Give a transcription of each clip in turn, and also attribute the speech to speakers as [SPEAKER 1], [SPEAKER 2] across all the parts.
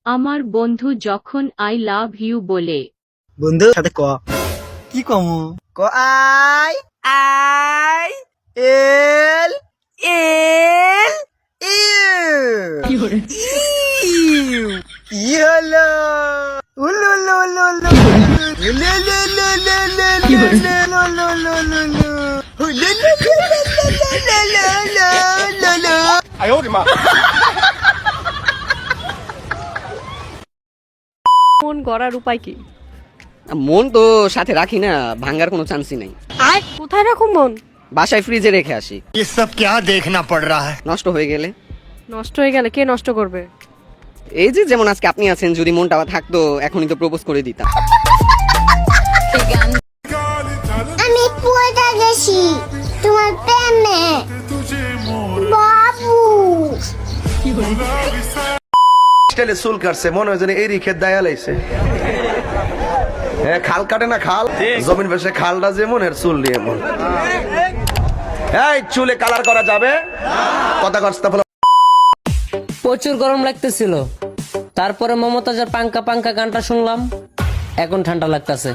[SPEAKER 1] আমার বন্ধু যখন আই লাভ ইউ বলে,
[SPEAKER 2] বন্ধু সাথে ক কি কমু ক আই আই এল এল ইউ ইউ কি হলো উলু লু লু লু লু লু লু লু লু লু লু লু লু লু লু হুলু লু লু লু লু লু লু।
[SPEAKER 3] 哎呦我的妈！
[SPEAKER 4] মন গড়ার উপায় কি?
[SPEAKER 5] মন তো সাথে রাখি না, ভাঙার কোনো চান্সই নাই।
[SPEAKER 4] আর কোথায় রাখো মন?
[SPEAKER 5] বাসায় ফ্রিজে রেখে আসি।
[SPEAKER 3] ये सब क्या देखना पड़ रहा है?
[SPEAKER 5] নষ্ট হয়ে গেলে?
[SPEAKER 4] নষ্ট হয়ে গেলে কে নষ্ট করবে?
[SPEAKER 5] এই যে যেমন আজকে আপনি আছেন, যদি মনটা থাকতো এখনই তো প্রপোজ করে দিতাম।
[SPEAKER 6] আমি পড়ে গেছি তোমার প্রেমে বাবু।
[SPEAKER 7] স্টাইলে চুল কাটছে, মনে হয় যেন এরই ক্ষেত দায়া লাইছে। হ্যাঁ, খাল কাটে না খাল, জমিন পাশে খালটা যেমন এর চুল নিয়ে এমন। এই চুলে কালার করা যাবে? কথা কষ্ট বলো।
[SPEAKER 8] প্রচুর গরম লাগতেছিল, তারপরে মমতাজের পাঙ্কা পাঙ্কা গানটা শুনলাম, এখন ঠান্ডা লাগতেছে।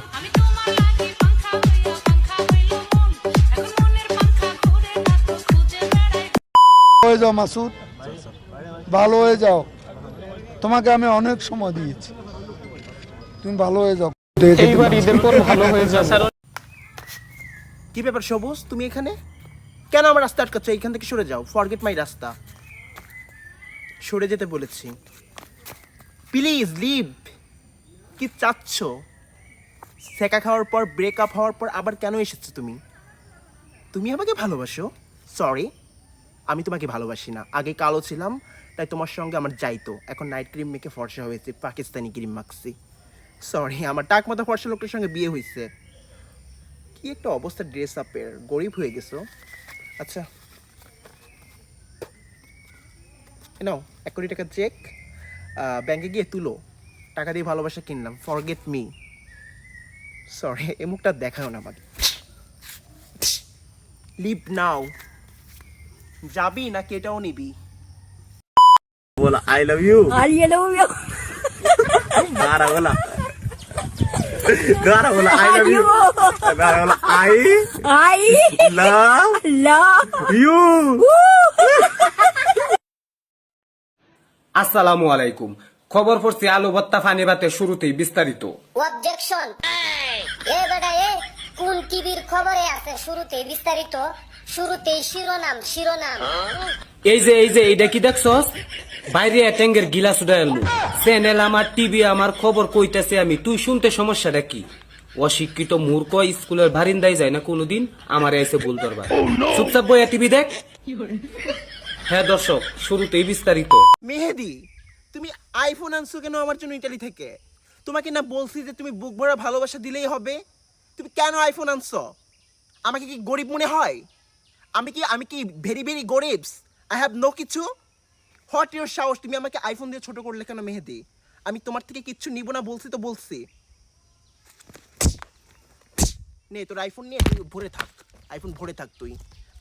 [SPEAKER 9] হয়ে যাও মাসুদ, ভালো হয়ে যাও, তোমাকে আমি অনেক সময় দিয়েছি, তুমি ভালো হয়ে যাও।
[SPEAKER 3] এইবার ঈদের পর ভালো হয়ে যাবে।
[SPEAKER 2] কি ব্যাপার সবুজ, তুমি এখানে কেন? আমার রাস্তা আটকাচ্ছ, এইখান থেকে সরে যাও। ফরগেট মাই রাস্তা, সরে যেতে বলেছি, প্লিজ লিভ। কি চাচ্ছ? সেকা খাওয়ার পর, ব্রেকআপ হওয়ার পর আবার কেন এসেছো তুমি? তুমি আমাকে ভালোবাসো? সরি, আমি তোমাকে ভালোবাসি না। আগে কালো ছিলাম তাই তোমার সঙ্গে আমার যাইতো, এখন নাইট ক্রিম মেখে ফর্সা হয়েছে, পাকিস্তানি ক্রিম মাখছি। সরি, আমার টাক মাথা ফর্সা লোকটার সঙ্গে বিয়ে হয়েছে। কি একটা অবস্থা ড্রেস আপের, গরিব হয়ে গেছো। আচ্ছা নাও 1 কোটি টাকা চেক, ব্যাংকে গিয়ে তুলো, টাকা দিয়ে ভালোবাসা কিনলাম। Forget me. সরি, এই মুখটা দেখাও না আমাকে। লিভ নাও। যাবি নাকি এটাও নিবি? বলা I love you.
[SPEAKER 4] I love you.
[SPEAKER 2] গারা বলা, গারা বলা আই লাভ ইউ, গারা বলা আই লাভ ইউ।
[SPEAKER 10] আসসালামু আলাইকুম। খবর পড়ছি আলু ভর্তা ফানি ভাতে শুরুতেই বিস্তারিত।
[SPEAKER 6] অবজেকশন। এ বেটা এ, কোন টিভির খবরে আছে শুরুতেই বিস্তারিত? শুরুতেই শিরোনাম শিরোনাম।
[SPEAKER 10] এই যে এইটা কি দেখছস? বাইরে ট্যাঙ্গের গিলাস উড়াই এলো। চ্যানেল আমার, টিভি আমার, খবর কইতাছে আমি, তুই শুনতে সমস্যাটা কি? অশিক্ষিত মূর্খ স্কুলের বারিন্দায় যায় না কোনোদিন, আমার এসে ভুল ধরবা। চুপচাপ বইয়া টিভি দেখ। হ্যাঁ দর্শক, শুরুতেই বিস্তারিত।
[SPEAKER 2] মেহেদি, তুমি আইফোন আনছো কেন আমার জন্য ইতালি থেকে? তোমাকে না বলছি যে তুমি বুক ভরা ভালোবাসা দিলেই হবে? তুমি কেন আইফোন আনছো? আমাকে কি গরিব মনে হয়? আমি কি ভেরি ভেরি গরিব? আই হ্যাভ নো কিছু। হোয়াট ইউর সাহস, তুমি আমাকে আইফোন দিয়ে ছোট করলে কেন মেহেদি? আমি তোমার থেকে কিচ্ছু নিব না বলছি তো বলছি। নে তোর আইফোন নিয়ে তুই ভরে থাক, আইফোন ভরে থাক তুই।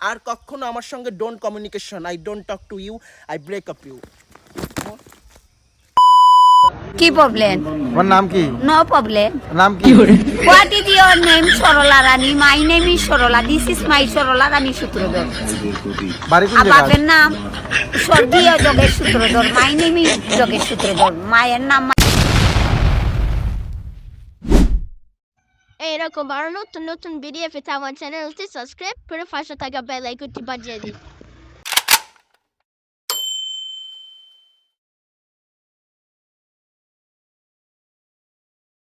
[SPEAKER 2] আর কখনো আমার সঙ্গে don't communication, I don't talk to you, I break up you.
[SPEAKER 6] কি প্রবলেম?
[SPEAKER 9] তোমার নাম কি?
[SPEAKER 6] No problem.
[SPEAKER 9] নাম কি?
[SPEAKER 6] What is your name? Sarala Rani. My name is Sarala, this is my Sarala Rani Sutradhar.
[SPEAKER 9] বাড়ি কোন জায়গায়?
[SPEAKER 6] বাপের নাম স্বর্গীয় Jogesh Sutradhar, my name is Jogesh Sutradhar. মায়ের নাম
[SPEAKER 11] এরকম আরো নতুন নতুন ভিডিও পেতে আমার চ্যানেলটি সাবস্ক্রাইব করে পাশে থাকা বেল আইকনটি বাজিয়ে দিন।